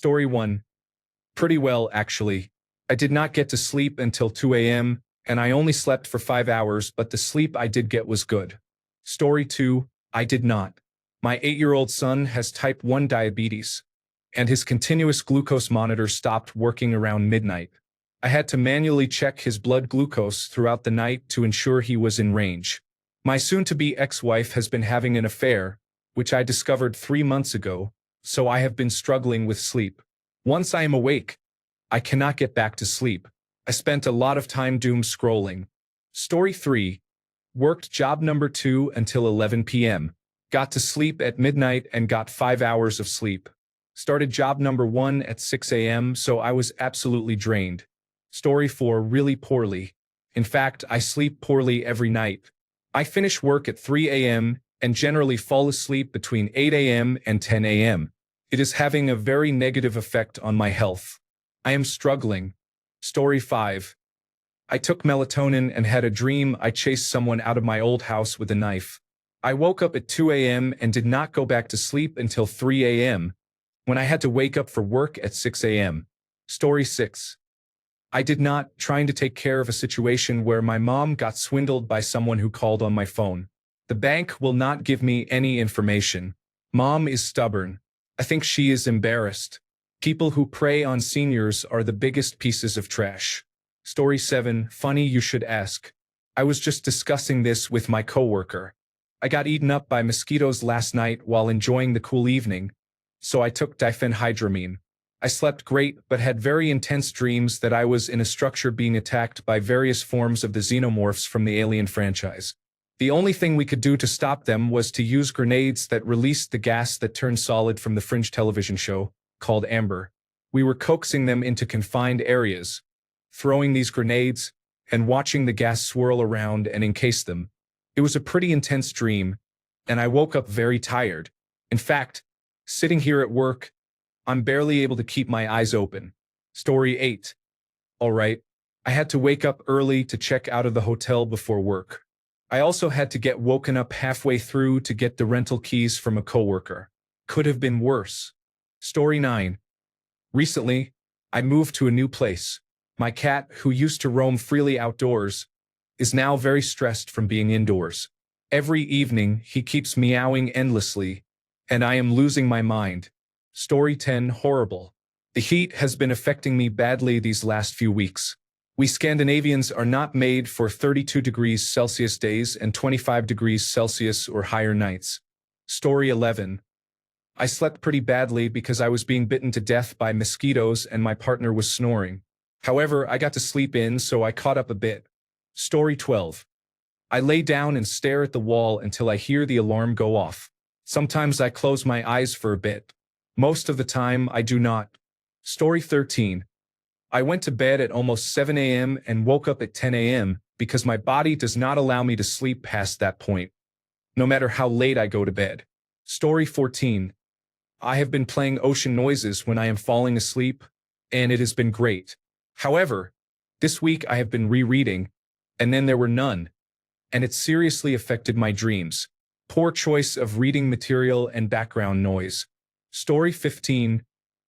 Story 1. Pretty well, actually. I did not get to sleep until 2 a.m., and I only slept for 5 hours, but the sleep I did get was good. Story 2. I did not. My 8-year-old son has type 1 diabetes, and his continuous glucose monitor stopped working around midnight. I had to manually check his blood glucose throughout the night to ensure he was in range. My soon-to-be ex-wife has been having an affair, which I discovered 3 months ago, so I have been struggling with sleep. Once I am awake, I cannot get back to sleep. I spent a lot of time doom scrolling. Story 3. Worked job number 2 until 11 p.m. Got to sleep at midnight and got 5 hours of sleep. Started job number 1 at 6 a.m., so I was absolutely drained. Story 4. Really poorly. In fact, I sleep poorly every night. I finish work at 3 a.m. and generally fall asleep between 8 a.m. and 10 a.m. It is having a very negative effect on my health. I am struggling. Story 5. I took melatonin and had a dream I chased someone out of my old house with a knife. I woke up at 2 a.m. and did not go back to sleep until 3 a.m. when I had to wake up for work at 6 a.m. Story 6. I did not, trying to take care of a situation where my mom got swindled by someone who called on my phone. The bank will not give me any information. Mom is stubborn. I think she is embarrassed. People who prey on seniors are the biggest pieces of trash. Story 7. Funny you should ask. I was just discussing this with my coworker. I got eaten up by mosquitoes last night while enjoying the cool evening, so I took diphenhydramine. I slept great but had very intense dreams that I was in a structure being attacked by various forms of the xenomorphs from the Alien franchise. The only thing we could do to stop them was to use grenades that released the gas that turned solid from the Fringe television show, called Amber. We were coaxing them into confined areas, throwing these grenades, and watching the gas swirl around and encase them. It was a pretty intense dream, and I woke up very tired. In fact, sitting here at work, I'm barely able to keep my eyes open. Story 8. All right, I had to wake up early to check out of the hotel before work. I also had to get woken up halfway through to get the rental keys from a coworker. Could have been worse. Story 9. Recently, I moved to a new place. My cat, who used to roam freely outdoors, is now very stressed from being indoors. Every evening, he keeps meowing endlessly, and I am losing my mind. Story 10. Horrible. The heat has been affecting me badly these last few weeks. We Scandinavians are not made for 32 degrees Celsius days and 25 degrees Celsius or higher nights. Story 11. I slept pretty badly because I was being bitten to death by mosquitoes and my partner was snoring. However, I got to sleep in, so I caught up a bit. Story 12. I lay down and stare at the wall until I hear the alarm go off. Sometimes I close my eyes for a bit. Most of the time, I do not. Story 13. I went to bed at almost 7 a.m. and woke up at 10 a.m. because my body does not allow me to sleep past that point, no matter how late I go to bed. Story 14. I have been playing ocean noises when I am falling asleep, and it has been great. However, this week I have been rereading, and then there were none, and it seriously affected my dreams. Poor choice of reading material and background noise. Story 15.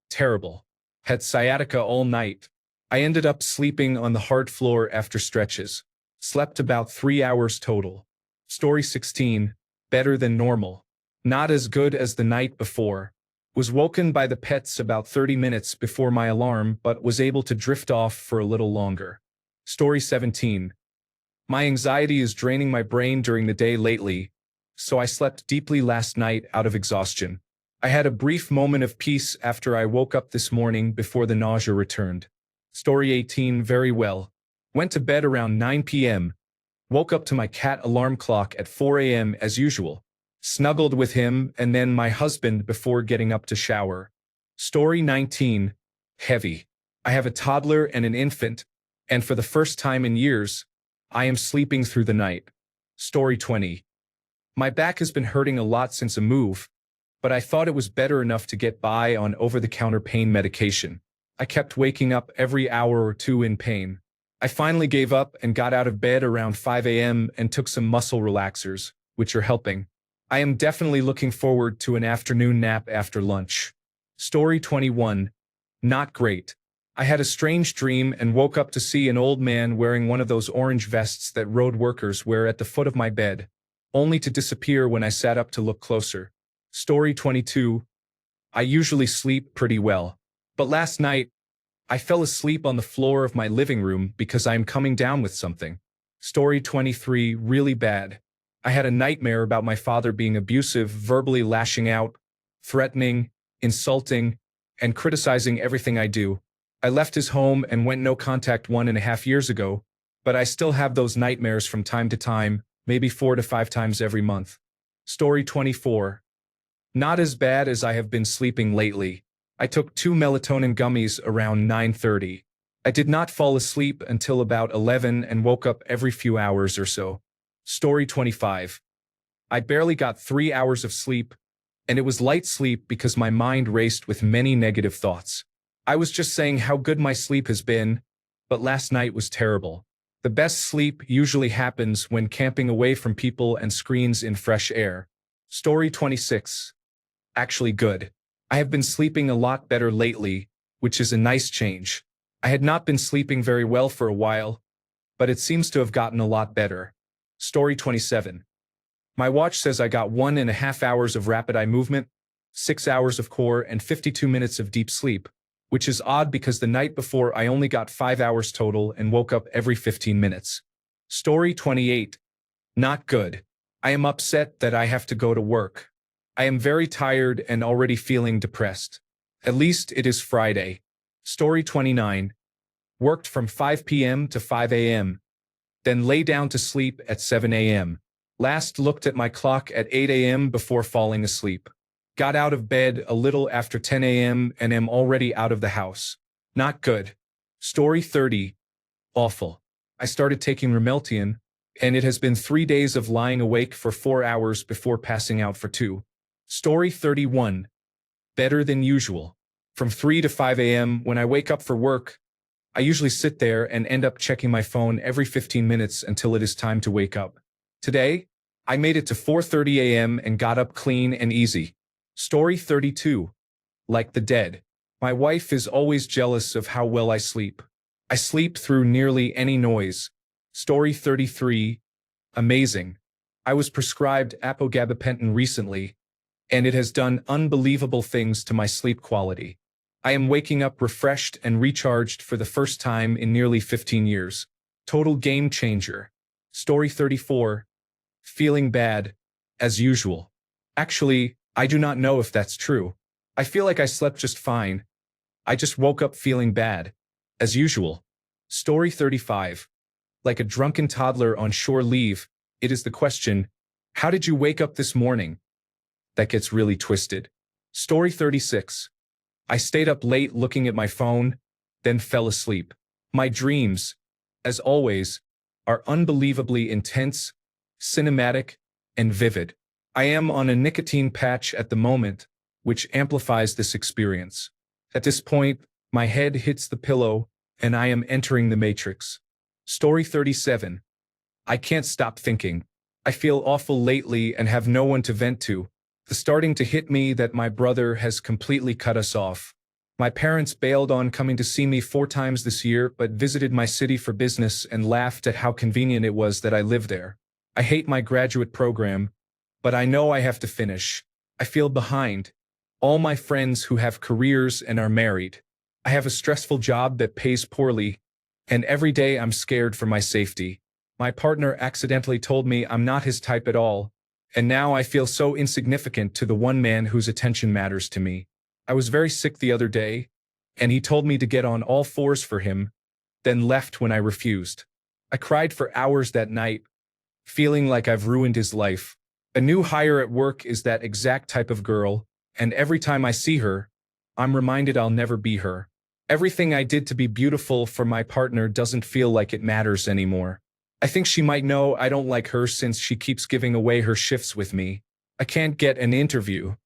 Terrible. Had sciatica all night. I ended up sleeping on the hard floor after stretches. Slept about 3 hours total. Story 16. Better than normal. Not as good as the night before. Was woken by the pets about 30 minutes before my alarm but was able to drift off for a little longer. Story 17. My anxiety is draining my brain during the day lately, so I slept deeply last night out of exhaustion. I had a brief moment of peace after I woke up this morning before the nausea returned. Story 18. Very well. Went to bed around 9 p.m. Woke up to my cat alarm clock at 4 a.m. as usual. Snuggled with him and then my husband before getting up to shower. Story 19. Heavy. I have a toddler and an infant, and for the first time in years, I am sleeping through the night. Story 20. My back has been hurting a lot since a move, but I thought it was better enough to get by on over-the-counter pain medication. I kept waking up every hour or two in pain. I finally gave up and got out of bed around 5 a.m. and took some muscle relaxers, which are helping. I am definitely looking forward to an afternoon nap after lunch. Story 21. Not great. I had a strange dream and woke up to see an old man wearing one of those orange vests that road workers wear at the foot of my bed, only to disappear when I sat up to look closer. Story 22. I usually sleep pretty well. But last night, I fell asleep on the floor of my living room because I am coming down with something. Story 23. Really bad. I had a nightmare about my father being abusive, verbally lashing out, threatening, insulting, and criticizing everything I do. I left his home and went no contact 1.5 years ago, but I still have those nightmares from time to time, maybe 4 to 5 times every month. Story 24. Not as bad as I have been sleeping lately. I took 2 melatonin gummies around 9:30. I did not fall asleep until about 11 and woke up every few hours or so. Story 25. I barely got 3 hours of sleep, and it was light sleep because my mind raced with many negative thoughts. I was just saying how good my sleep has been, but last night was terrible. The best sleep usually happens when camping away from people and screens in fresh air. Story 26. Actually good. I have been sleeping a lot better lately, which is a nice change. I had not been sleeping very well for a while, but it seems to have gotten a lot better. Story 27. My watch says I got 1.5 hours of rapid eye movement, 6 hours of core, and 52 minutes of deep sleep, which is odd because the night before I only got 5 hours total and woke up every 15 minutes. Story 28. Not good. I am upset that I have to go to work. I am very tired and already feeling depressed. At least it is Friday. Story 29. Worked from 5 p.m. to 5 a.m. Then lay down to sleep at 7 a.m. Last looked at my clock at 8 a.m. before falling asleep. Got out of bed a little after 10 a.m. and am already out of the house. Not good. Story 30. Awful. I started taking Rameltian, and it has been 3 days of lying awake for 4 hours before passing out for 2. Story 31. Better than usual. From 3 to 5 a.m. when I wake up for work, I usually sit there and end up checking my phone every 15 minutes until it is time to wake up. Today, I made it to 4:30 a.m. and got up clean and easy. Story 32. Like the dead. My wife is always jealous of how well I sleep. I sleep through nearly any noise. Story 33. Amazing. I was prescribed apogabapentin recently, and it has done unbelievable things to my sleep quality. I am waking up refreshed and recharged for the first time in nearly 15 years. Total game changer. Story 34. Feeling bad, as usual. Actually, I do not know if that's true. I feel like I slept just fine. I just woke up feeling bad, as usual. Story 35. Like a drunken toddler on shore leave, it is the question, how did you wake up this morning? That gets really twisted. Story 36. I stayed up late looking at my phone, then fell asleep. My dreams, as always, are unbelievably intense, cinematic, and vivid. I am on a nicotine patch at the moment, which amplifies this experience. At this point, my head hits the pillow, and I am entering the matrix. Story 37. I can't stop thinking. I feel awful lately and have no one to vent to. It's starting to hit me that my brother has completely cut us off. My parents bailed on coming to see me 4 times this year, but visited my city for business and laughed at how convenient it was that I live there. I hate my graduate program, but I know I have to finish. I feel behind. All my friends who have careers and are married. I have a stressful job that pays poorly, and every day I'm scared for my safety. My partner accidentally told me I'm not his type at all, and now I feel so insignificant to the one man whose attention matters to me. I was very sick the other day, and he told me to get on all 4s for him, then left when I refused. I cried for hours that night, feeling like I've ruined his life. A new hire at work is that exact type of girl, and every time I see her, I'm reminded I'll never be her. Everything I did to be beautiful for my partner doesn't feel like it matters anymore. I think she might know I don't like her since she keeps giving away her shifts with me. I can't get an interview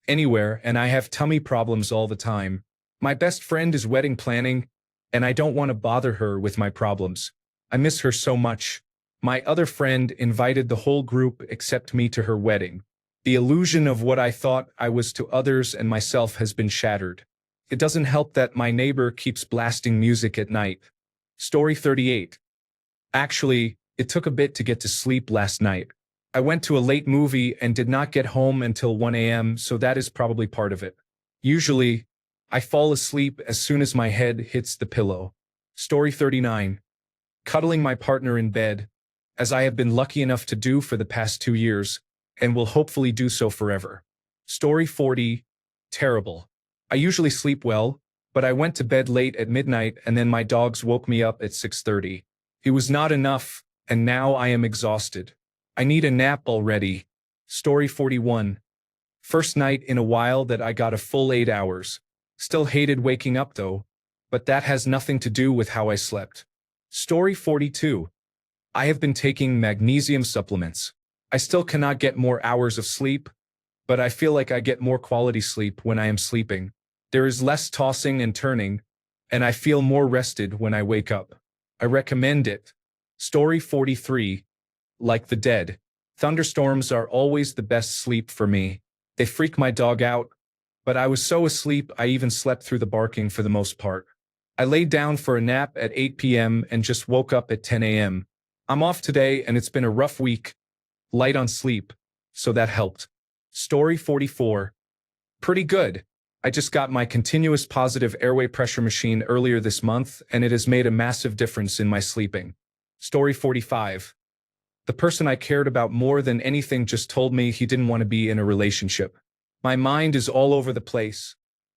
anywhere, and I have tummy problems all the time. My best friend is wedding planning, and I don't want to bother her with my problems. I miss her so much. My other friend invited the whole group except me to her wedding. The illusion of what I thought I was to others and myself has been shattered. It doesn't help that my neighbor keeps blasting music at night. Story 38. Actually, it took a bit to get to sleep last night. I went to a late movie and did not get home until 1 a.m., so that is probably part of it. Usually, I fall asleep as soon as my head hits the pillow. Story 39. Cuddling my partner in bed, as I have been lucky enough to do for the past 2 years, and will hopefully do so forever. Story 40. Terrible. I usually sleep well, but I went to bed late at midnight and then my dogs woke me up at 6:30. It was not enough, and now I am exhausted. I need a nap already. Story 41. First night in a while that I got a full 8 hours. Still hated waking up though, but that has nothing to do with how I slept. Story 42. I have been taking magnesium supplements. I still cannot get more hours of sleep, but I feel like I get more quality sleep when I am sleeping. There is less tossing and turning, and I feel more rested when I wake up. I recommend it. Story 43. Like the dead. Thunderstorms are always the best sleep for me. They freak my dog out, but I was so asleep I even slept through the barking for the most part. I laid down for a nap at 8 p.m. and just woke up at 10 a.m. I'm off today and it's been a rough week. Light on sleep, so that helped. Story 44. Pretty good. I just got my continuous positive airway pressure machine earlier this month and it has made a massive difference in my sleeping. Story 45. The person I cared about more than anything just told me he didn't want to be in a relationship. My mind is all over the place,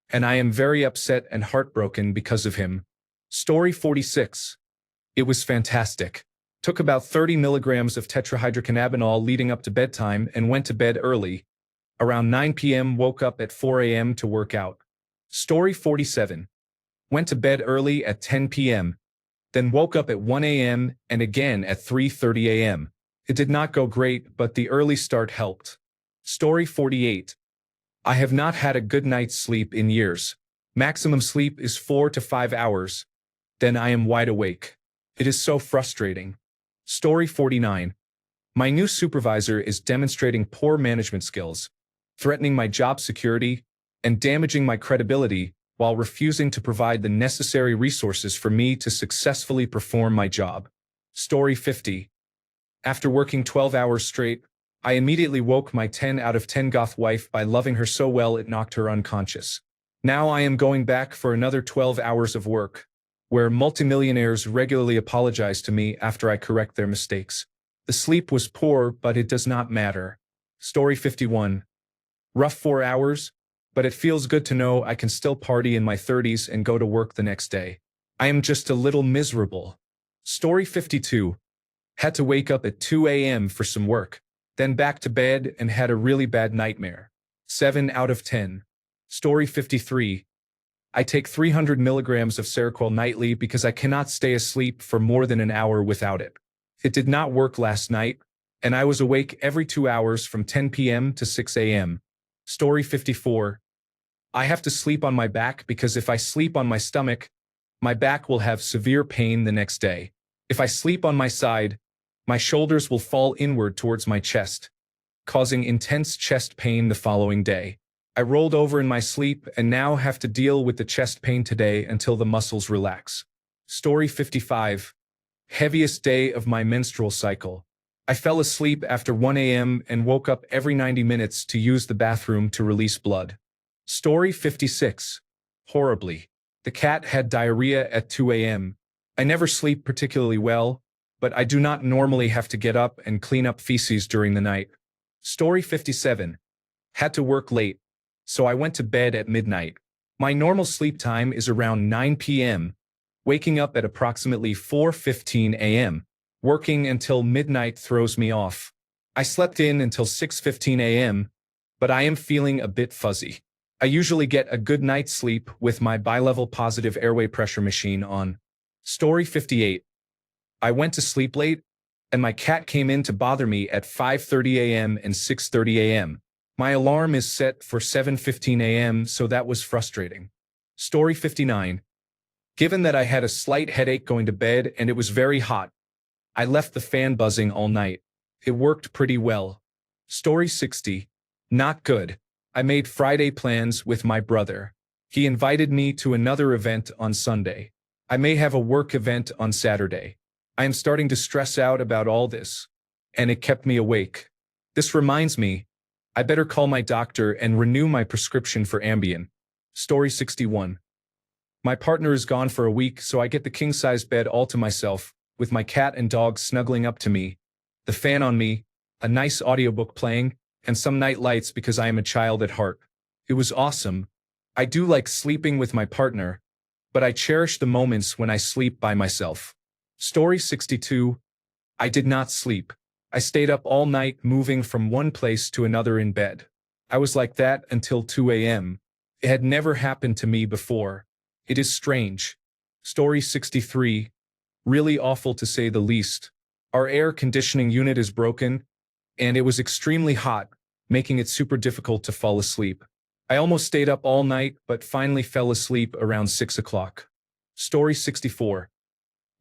and I am very upset and heartbroken because of him. Story 46. It was fantastic. Took about 30 milligrams of tetrahydrocannabinol leading up to bedtime and went to bed early. Around 9 p.m. woke up at 4 a.m. to work out. Story 47. Went to bed early at 10 p.m. Then woke up at 1 a.m. and again at 3:30 a.m. It did not go great, but the early start helped. Story 48. I have not had a good night's sleep in years. Maximum sleep is 4 to 5 hours. Then I am wide awake. It is so frustrating. Story 49. My new supervisor is demonstrating poor management skills, threatening my job security, and damaging my credibility while refusing to provide the necessary resources for me to successfully perform my job. Story 50. After working 12 hours straight, I immediately woke my 10 out of 10 goth wife by loving her so well it knocked her unconscious. Now I am going back for another 12 hours of work, where multimillionaires regularly apologize to me after I correct their mistakes. The sleep was poor, but it does not matter. Story 51. Rough 4 hours, but it feels good to know I can still party in my 30s and go to work the next day. I am just a little miserable. Story 52. Had to wake up at 2 a.m. for some work, then back to bed and had a really bad nightmare. 7 out of 10. Story 53. I take 300 milligrams of Seroquel nightly because I cannot stay asleep for more than an hour without it. It did not work last night, and I was awake every 2 hours from 10 p.m. to 6 a.m. Story 54. I have to sleep on my back because if I sleep on my stomach, my back will have severe pain the next day. If I sleep on my side, my shoulders will fall inward towards my chest, causing intense chest pain the following day. I rolled over in my sleep and now have to deal with the chest pain today until the muscles relax. Story 55. Heaviest day of my menstrual cycle. I fell asleep after 1 a.m. and woke up every 90 minutes to use the bathroom to release blood. Story 56. Horribly. The cat had diarrhea at 2 a.m. I never sleep particularly well, but I do not normally have to get up and clean up feces during the night. Story 57. Had to work late, so I went to bed at midnight. My normal sleep time is around 9 p.m., waking up at approximately 4:15 a.m. Working until midnight throws me off. I slept in until 6:15 a.m., but I am feeling a bit fuzzy. I usually get a good night's sleep with my bilevel positive airway pressure machine on. Story 58. I went to sleep late, and my cat came in to bother me at 5:30 a.m. and 6:30 a.m. My alarm is set for 7:15 a.m., so that was frustrating. Story 59. Given that I had a slight headache going to bed and it was very hot, I left the fan buzzing all night. It worked pretty well. Story 60. Not good. I made Friday plans with my brother. He invited me to another event on Sunday. I may have a work event on Saturday. I am starting to stress out about all this, and it kept me awake. This reminds me, I better call my doctor and renew my prescription for Ambien. Story 61. My partner is gone for a week, so I get the king-size bed all to myself, with my cat and dog snuggling up to me, the fan on me, a nice audiobook playing, and some night lights because I am a child at heart. It was awesome. I do like sleeping with my partner, but I cherish the moments when I sleep by myself. Story 62. I did not sleep. I stayed up all night moving from one place to another in bed. I was like that until 2 a.m. It had never happened to me before. It is strange. Story 63. Really awful to say the least. Our air conditioning unit is broken, and it was extremely hot, making it super difficult to fall asleep. I almost stayed up all night, but finally fell asleep around 6 o'clock. Story 64.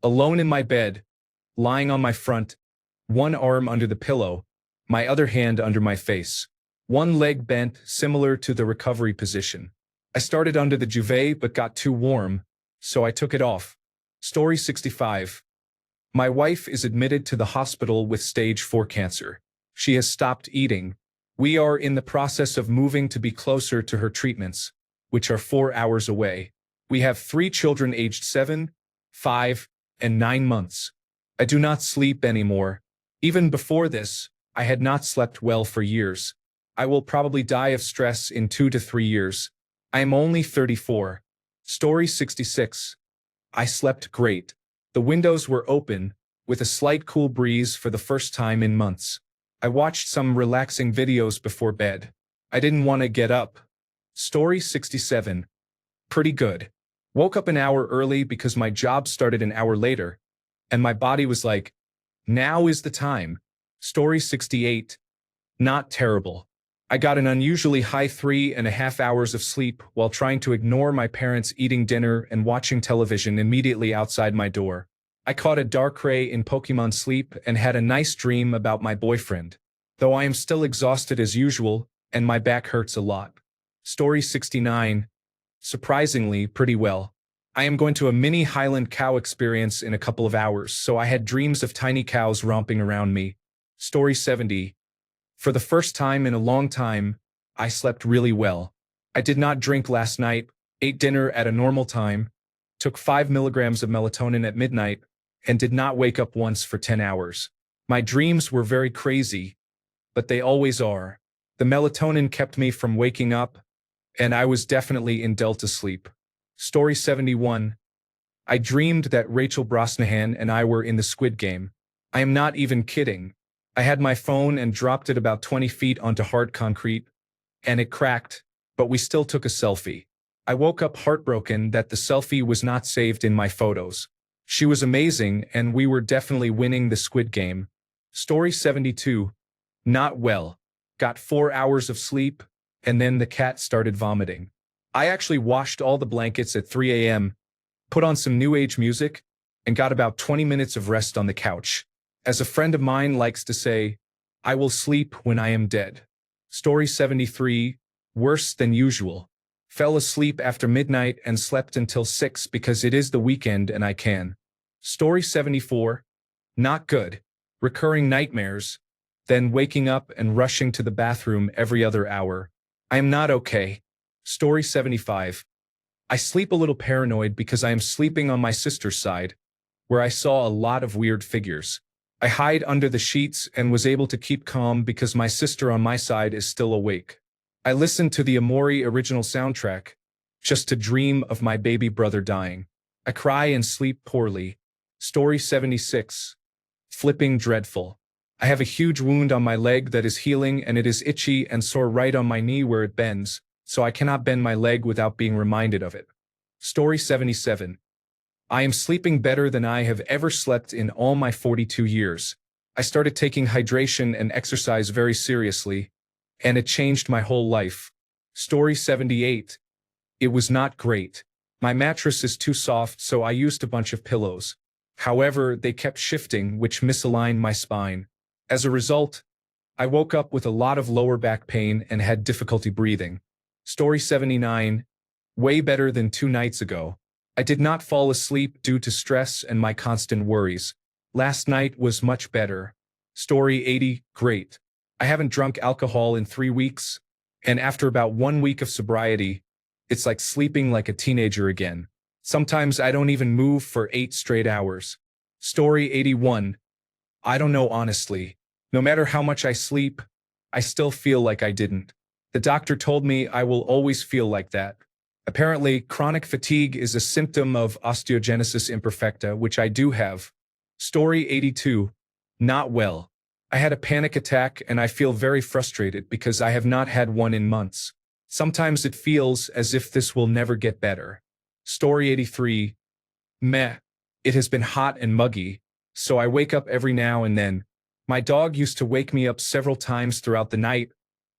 Alone in my bed, lying on my front, one arm under the pillow, my other hand under my face. One leg bent, similar to the recovery position. I started under the duvet but got too warm, so I took it off. Story 65. My wife is admitted to the hospital with stage 4 cancer. She has stopped eating. We are in the process of moving to be closer to her treatments, which are 4 hours away. We have 3 children aged 7, 5, and 9 months. I do not sleep anymore. Even before this, I had not slept well for years. I will probably die of stress in 2 to 3 years. I am only 34. Story 66. I slept great. The windows were open, with a slight cool breeze for the first time in months. I watched some relaxing videos before bed. I didn't want to get up. Story 67. Pretty good. Woke up an hour early because my job started an hour later, and my body was like, now is the time. Story 68. Not terrible. I got an unusually high 3.5 hours of sleep while trying to ignore my parents eating dinner and watching television immediately outside my door. I caught a dark ray in Pokemon sleep and had a nice dream about my boyfriend, though I am still exhausted as usual and my back hurts a lot. Story 69. Surprisingly, pretty well. I am going to a mini Highland cow experience in a couple of hours, so I had dreams of tiny cows romping around me. Story 70. For the first time in a long time, I slept really well. I did not drink last night, ate dinner at a normal time, took 5 milligrams of melatonin at midnight, and did not wake up once for 10 hours. My dreams were very crazy, but they always are. The melatonin kept me from waking up, and I was definitely in delta sleep. Story 71. I dreamed that Rachel Brosnahan and I were in the Squid Game. I am not even kidding. I had my phone and dropped it about 20 feet onto hard concrete, and it cracked, but we still took a selfie. I woke up heartbroken that the selfie was not saved in my photos. She was amazing, and we were definitely winning the Squid Game. Story 72. Not well. Got 4 hours of sleep, and then the cat started vomiting. I actually washed all the blankets at 3 a.m., put on some new age music, and got about 20 minutes of rest on the couch. As a friend of mine likes to say, I will sleep when I am dead. Story 73. Worse than usual. Fell asleep after midnight and slept until 6 because it is the weekend and I can. Story 74. Not good. Recurring nightmares. Then waking up and rushing to the bathroom every other hour. I am not okay. Story 75. I sleep a little paranoid because I am sleeping on my sister's side, where I saw a lot of weird figures. I hide under the sheets and was able to keep calm because my sister on my side is still awake. I listened to the Amori original soundtrack, just to dream of my baby brother dying. I cry and sleep poorly. Story 76. Flipping dreadful. I have a huge wound on my leg that is healing and it is itchy and sore right on my knee where it bends, so I cannot bend my leg without being reminded of it. Story 77. I am sleeping better than I have ever slept in all my 42 years. I started taking hydration and exercise very seriously, and it changed my whole life. Story 78. It was not great. My mattress is too soft, so I used a bunch of pillows. However, they kept shifting, which misaligned my spine. As a result, I woke up with a lot of lower back pain and had difficulty breathing. Story 79. Way better than 2 nights ago. I did not fall asleep due to stress and my constant worries. Last night was much better. Story 80, great. I haven't drunk alcohol in 3 weeks, and after about 1 week of sobriety, it's like sleeping like a teenager again. Sometimes I don't even move for 8 straight hours. Story 81. I don't know honestly. No matter how much I sleep, I still feel like I didn't. The doctor told me I will always feel like that. Apparently, chronic fatigue is a symptom of osteogenesis imperfecta, which I do have. Story 82. Not well. I had a panic attack and I feel very frustrated because I have not had one in months. Sometimes it feels as if this will never get better. Story 83. Meh. It has been hot and muggy, so I wake up every now and then. My dog used to wake me up several times throughout the night,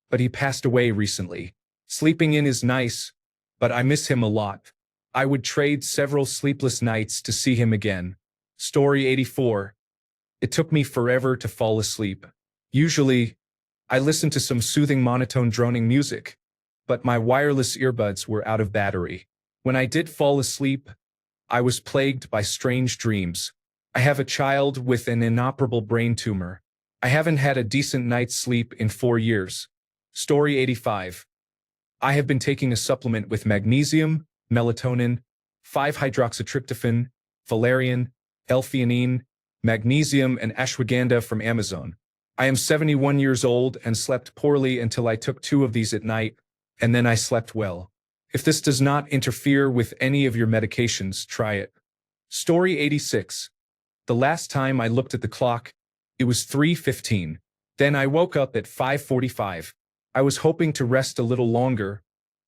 but he passed away recently. Sleeping in is nice, but I miss him a lot. I would trade several sleepless nights to see him again. Story 84. It took me forever to fall asleep. Usually, I listen to some soothing monotone droning music, but my wireless earbuds were out of battery. When I did fall asleep, I was plagued by strange dreams. I have a child with an inoperable brain tumor. I haven't had a decent night's sleep in 4 years. Story 85. I have been taking a supplement with magnesium, melatonin, 5-hydroxytryptophan, valerian, L-theanine, magnesium, and ashwagandha from Amazon. I am 71 years old and slept poorly until I took 2 of these at night, and then I slept well. If this does not interfere with any of your medications, try it. Story 86. The last time I looked at the clock, it was 3:15. Then I woke up at 5:45. I was hoping to rest a little longer,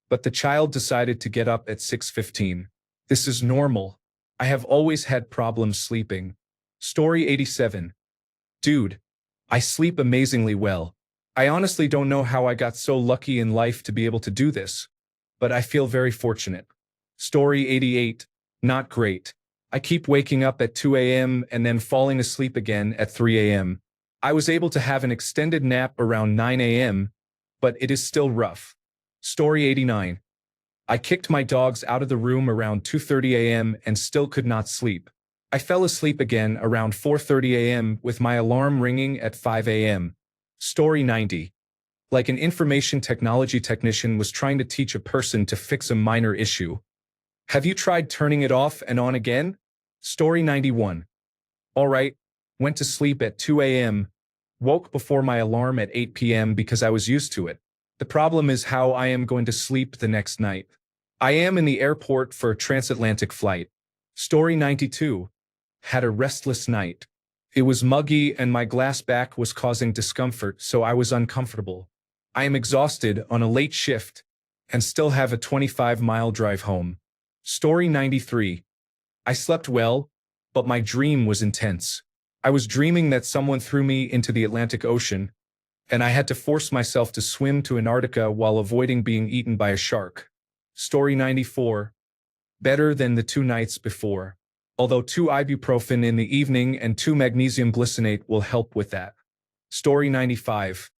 but the child decided to get up at 6:15. This is normal. I have always had problems sleeping. Story 87. Dude, I sleep amazingly well. I honestly don't know how I got so lucky in life to be able to do this, but I feel very fortunate. Story 88. Not great. I keep waking up at 2 a.m. and then falling asleep again at 3 a.m. I was able to have an extended nap around 9 a.m., but it is still rough. Story 89. I kicked my dogs out of the room around 2:30 a.m. and still could not sleep. I fell asleep again around 4:30 a.m. with my alarm ringing at 5 a.m. Story 90. Like an information technology technician was trying to teach a person to fix a minor issue. Have you tried turning it off and on again? Story 91. All right, went to sleep at 2 a.m., woke before my alarm at 8 p.m. because I was used to it. The problem is how I am going to sleep the next night. I am in the airport for a transatlantic flight. Story 92. Had a restless night. It was muggy and my glass back was causing discomfort, so I was uncomfortable. I am exhausted on a late shift and still have a 25-mile drive home. Story 93. I slept well, but my dream was intense. I was dreaming that someone threw me into the Atlantic Ocean, and I had to force myself to swim to Antarctica while avoiding being eaten by a shark. Story 94. Better than the 2 nights before. Although 2 ibuprofen in the evening and 2 magnesium glycinate will help with that. Story 95.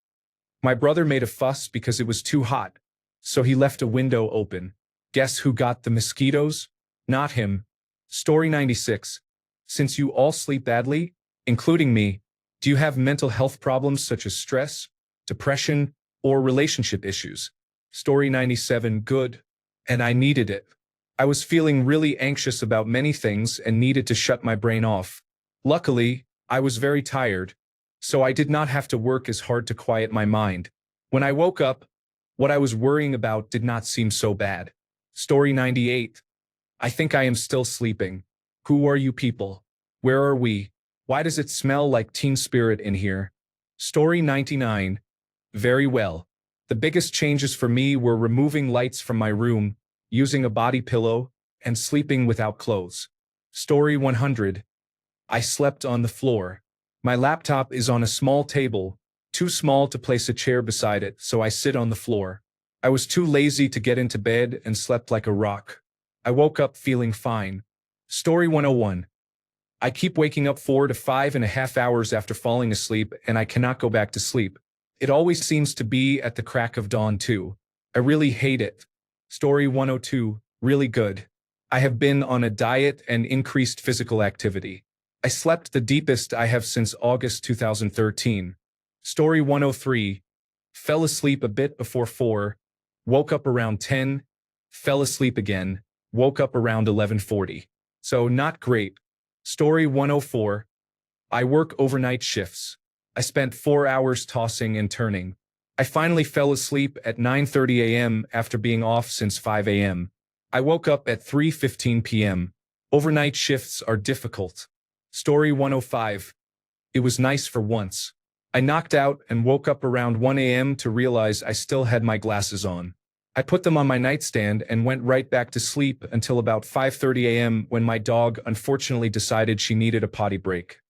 My brother made a fuss because it was too hot, so he left a window open. Guess who got the mosquitoes? Not him. Story 96. Since you all sleep badly, including me, do you have mental health problems such as stress, depression, or relationship issues? Story 97. Good. And I needed it. I was feeling really anxious about many things and needed to shut my brain off. Luckily, I was very tired, so I did not have to work as hard to quiet my mind. When I woke up, what I was worrying about did not seem so bad. Story 98. I think I am still sleeping. Who are you people? Where are we? Why does it smell like Teen Spirit in here? Story 99. Very well. The biggest changes for me were removing lights from my room, using a body pillow, and sleeping without clothes. Story 100. I slept on the floor. My laptop is on a small table, too small to place a chair beside it, so I sit on the floor. I was too lazy to get into bed and slept like a rock. I woke up feeling fine. Story 101. I keep waking up 4 to 5.5 hours after falling asleep, and I cannot go back to sleep. It always seems to be at the crack of dawn too. I really hate it. Story 102, really good. I have been on a diet and increased physical activity. I slept the deepest I have since August 2013. Story 103, fell asleep a bit before 4, woke up around 10, fell asleep again, woke up around 11:40. So not great. Story 104, I work overnight shifts. I spent 4 hours tossing and turning. I finally fell asleep at 9:30 a.m. after being off since 5 a.m. I woke up at 3:15 p.m. Overnight shifts are difficult. Story 105. It was nice for once. I knocked out and woke up around 1 a.m. to realize I still had my glasses on. I put them on my nightstand and went right back to sleep until about 5:30 a.m. when my dog unfortunately decided she needed a potty break.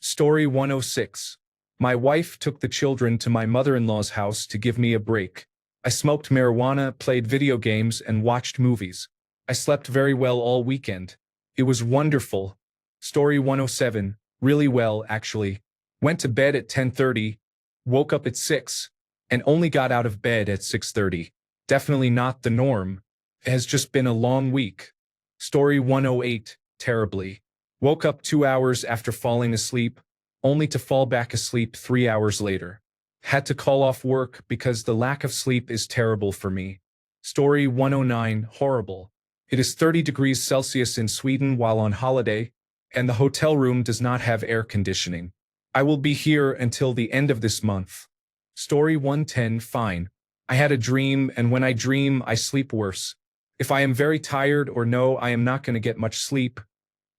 Story 106. My wife took the children to my mother-in-law's house to give me a break. I smoked marijuana, played video games, and watched movies. I slept very well all weekend. It was wonderful. Story 107. Really well, actually. Went to bed at 10:30, woke up at 6, and only got out of bed at 6:30. Definitely not the norm. It has just been a long week. Story 108. Terribly. Woke up 2 hours after falling asleep, only to fall back asleep 3 hours later. Had to call off work because the lack of sleep is terrible for me. Story 109. Horrible. It is 30 degrees Celsius in Sweden while on holiday, and the hotel room does not have air conditioning. I will be here until the end of this month. Story 110. Fine. I had a dream, and when I dream, I sleep worse. If I am very tired or know I am not going to get much sleep,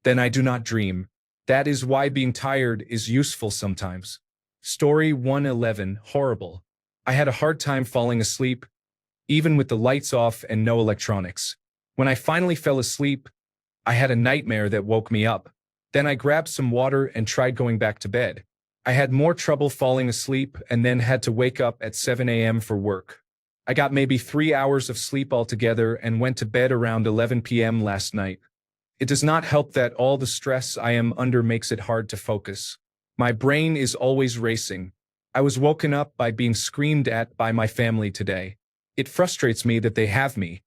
then I do not dream. That is why being tired is useful sometimes. Story 111. Horrible. I had a hard time falling asleep, even with the lights off and no electronics. When I finally fell asleep, I had a nightmare that woke me up. Then I grabbed some water and tried going back to bed. I had more trouble falling asleep and then had to wake up at 7 a.m. for work. I got maybe 3 hours of sleep altogether and went to bed around 11 p.m. last night. It does not help that all the stress I am under makes it hard to focus. My brain is always racing. I was woken up by being screamed at by my family today. It frustrates me that they have me,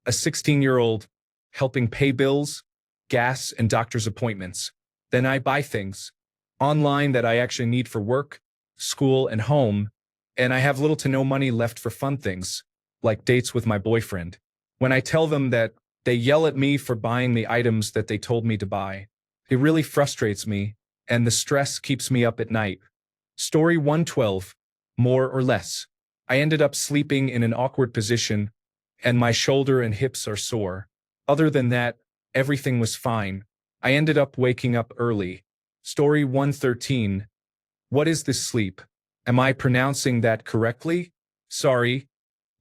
a 16-year-old, helping pay bills, gas, and doctor's appointments. Then I buy things online that I actually need for work, school, and home, and I have little to no money left for fun things, like dates with my boyfriend. When I tell them that, they yell at me for buying the items that they told me to buy. It really frustrates me, and the stress keeps me up at night. Story 112. More or less. I ended up sleeping in an awkward position, and my shoulder and hips are sore. Other than that, everything was fine. I ended up waking up early. Story 113. What is this sleep? Am I pronouncing that correctly? Sorry.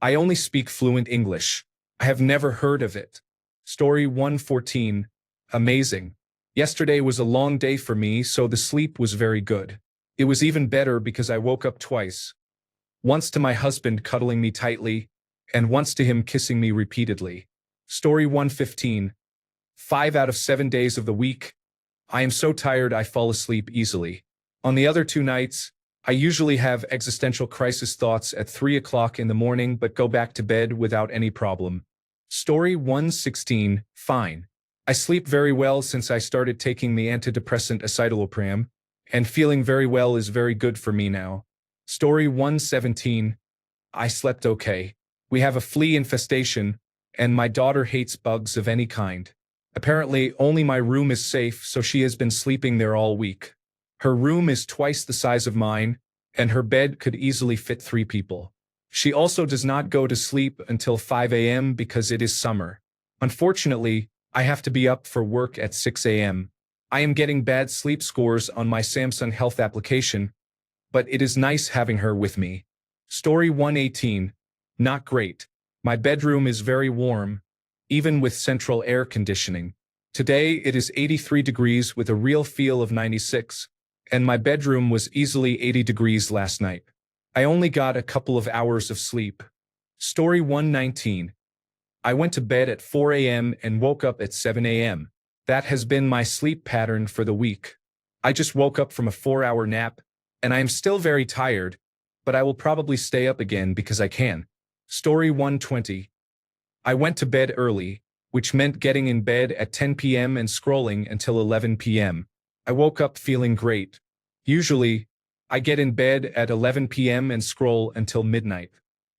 I only speak fluent English. I have never heard of it. Story 114. Amazing. Yesterday was a long day for me, so the sleep was very good. It was even better because I woke up twice. Once to my husband cuddling me tightly, and once to him kissing me repeatedly. Story 115. 5 out of 7 days of the week, I am so tired I fall asleep easily. On the other 2 nights, I usually have existential crisis thoughts at 3 o'clock in the morning but go back to bed without any problem. Story 116. Fine. I sleep very well since I started taking the antidepressant escitalopram, and feeling very well is very good for me now. Story 117. I slept okay. We have a flea infestation, and my daughter hates bugs of any kind. Apparently, only my room is safe, so she has been sleeping there all week. Her room is twice the size of mine, and her bed could easily fit 3 people. She also does not go to sleep until 5 a.m. because it is summer. Unfortunately, I have to be up for work at 6 a.m. I am getting bad sleep scores on my Samsung Health application, but it is nice having her with me. Story 118. Not great. My bedroom is very warm, even with central air conditioning. Today it is 83 degrees with a real feel of 96, and my bedroom was easily 80 degrees last night. I only got a couple of hours of sleep. Story 119. I went to bed at 4 a.m. and woke up at 7 a.m. That has been my sleep pattern for the week. I just woke up from a 4-hour nap, and I am still very tired, but I will probably stay up again because I can. Story 120. I went to bed early, which meant getting in bed at 10 p.m. and scrolling until 11 p.m. I woke up feeling great. Usually, I get in bed at 11 p.m. and scroll until midnight.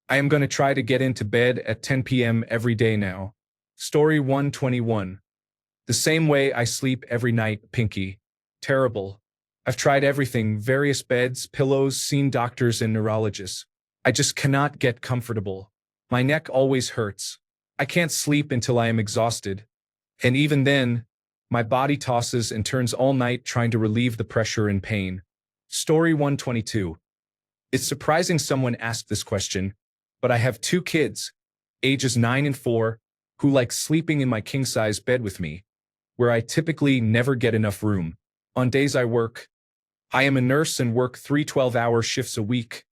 I am going to try to get into bed at 10 p.m. every day now. Story 121. The same way I sleep every night, Pinky. Terrible. I've tried everything, various beds, pillows, seen doctors and neurologists. I just cannot get comfortable. My neck always hurts. I can't sleep until I am exhausted. And even then, my body tosses and turns all night trying to relieve the pressure and pain. Story 122. It's surprising someone asked this question, but I have 2 kids, ages 9 and 4, who like sleeping in my king-size bed with me, where I typically never get enough room. On days I work, I am a nurse and work 3 12-hour shifts a week.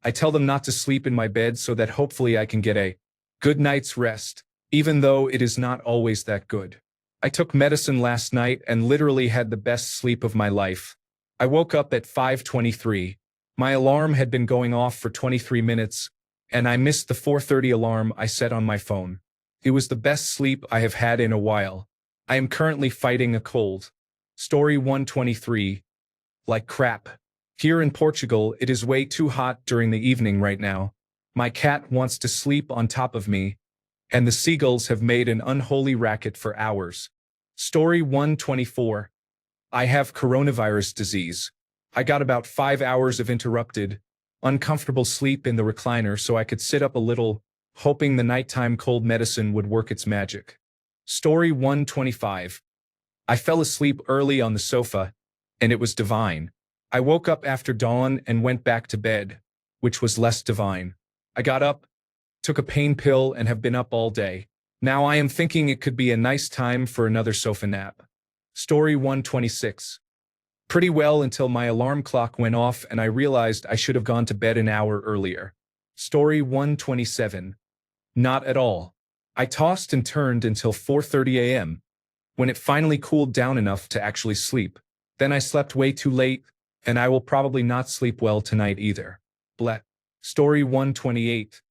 I tell them not to sleep in my bed so that hopefully I can get a good night's rest, even though it is not always that good. I took medicine last night and literally had the best sleep of my life. I woke up at 5:23. My alarm had been going off for 23 minutes, and I missed the 4:30 alarm I set on my phone. It was the best sleep I have had in a while. I am currently fighting a cold. Story 123. Like crap. Here in Portugal, it is way too hot during the evening right now. My cat wants to sleep on top of me, and the seagulls have made an unholy racket for hours. Story 124. I have coronavirus disease. I got about 5 hours of interrupted, uncomfortable sleep in the recliner so I could sit up a little, hoping the nighttime cold medicine would work its magic. Story 125. I fell asleep early on the sofa, and it was divine. I woke up after dawn and went back to bed, which was less divine. I got up, took a pain pill, and have been up all day. Now I am thinking it could be a nice time for another sofa nap. Story 126. Pretty well until my alarm clock went off and I realized I should have gone to bed an hour earlier. Story 127. Not at all. I tossed and turned until 4:30 a.m., when it finally cooled down enough to actually sleep. Then I slept way too late, and I will probably not sleep well tonight either. Bleh. Story 128.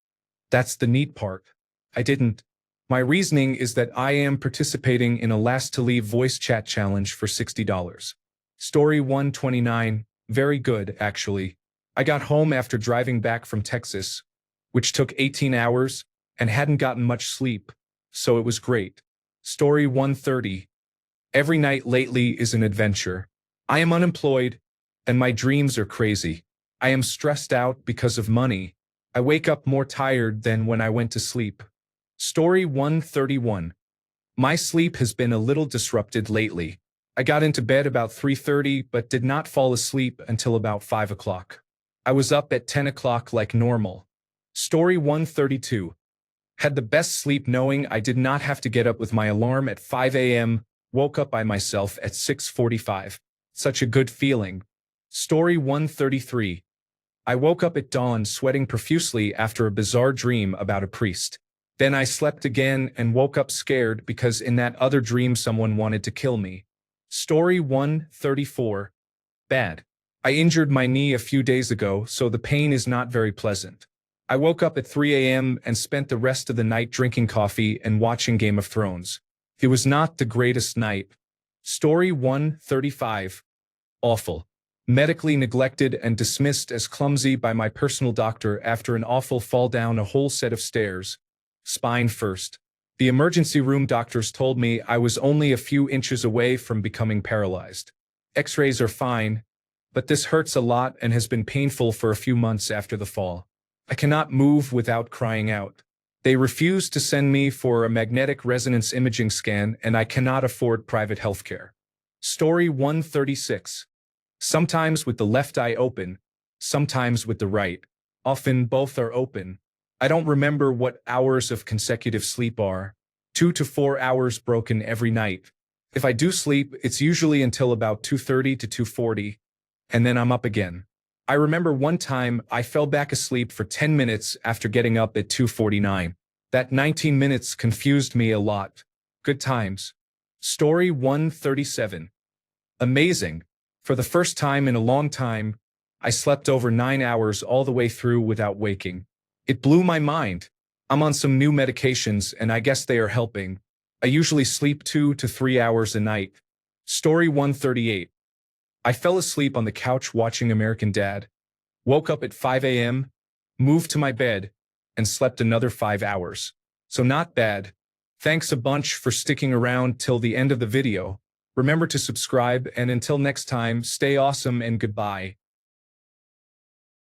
That's the neat part. I didn't. My reasoning is that I am participating in a last-to-leave voice chat challenge for $60. Story 129. Very good, actually. I got home after driving back from Texas, which took 18 hours, and hadn't gotten much sleep, so it was great. Story 130. Every night lately is an adventure. I am unemployed, and my dreams are crazy. I am stressed out because of money. I wake up more tired than when I went to sleep. Story 131. My sleep has been a little disrupted lately. I got into bed about 3:30 but did not fall asleep until about 5 o'clock. I was up at 10 o'clock like normal. Story 132. Had the best sleep knowing I did not have to get up with my alarm at 5 a.m., woke up by myself at 6:45. Such a good feeling. Story 133. I woke up at dawn sweating profusely after a bizarre dream about a priest. Then I slept again and woke up scared because in that other dream someone wanted to kill me. Story 134. Bad. I injured my knee a few days ago, so the pain is not very pleasant. I woke up at 3 a.m. and spent the rest of the night drinking coffee and watching Game of Thrones. It was not the greatest night. Story 135. Awful. Medically neglected and dismissed as clumsy by my personal doctor after an awful fall down a whole set of stairs. Spine first. The emergency room doctors told me I was only a few inches away from becoming paralyzed. X-rays are fine, but this hurts a lot and has been painful for a few months after the fall. I cannot move without crying out. They refuse to send me for a magnetic resonance imaging scan and I cannot afford private healthcare. Story 136. Sometimes with the left eye open, sometimes with the right. Often both are open. I don't remember what hours of consecutive sleep are. 2 to 4 hours broken every night. If I do sleep, it's usually until about 2:30 to 2:40, and then I'm up again. I remember one time I fell back asleep for 10 minutes after getting up at 2:49. That 19 minutes confused me a lot. Good times. Story 137. Amazing. For the first time in a long time, I slept over 9 hours all the way through without waking. It blew my mind. I'm on some new medications and I guess they are helping. I usually sleep 2 to 3 hours a night. Story 138. I fell asleep on the couch watching American Dad, woke up at 5 a.m., moved to my bed, and slept another 5 hours. So not bad. Thanks a bunch for sticking around till the end of the video. Remember to subscribe, and until next time, stay awesome and goodbye.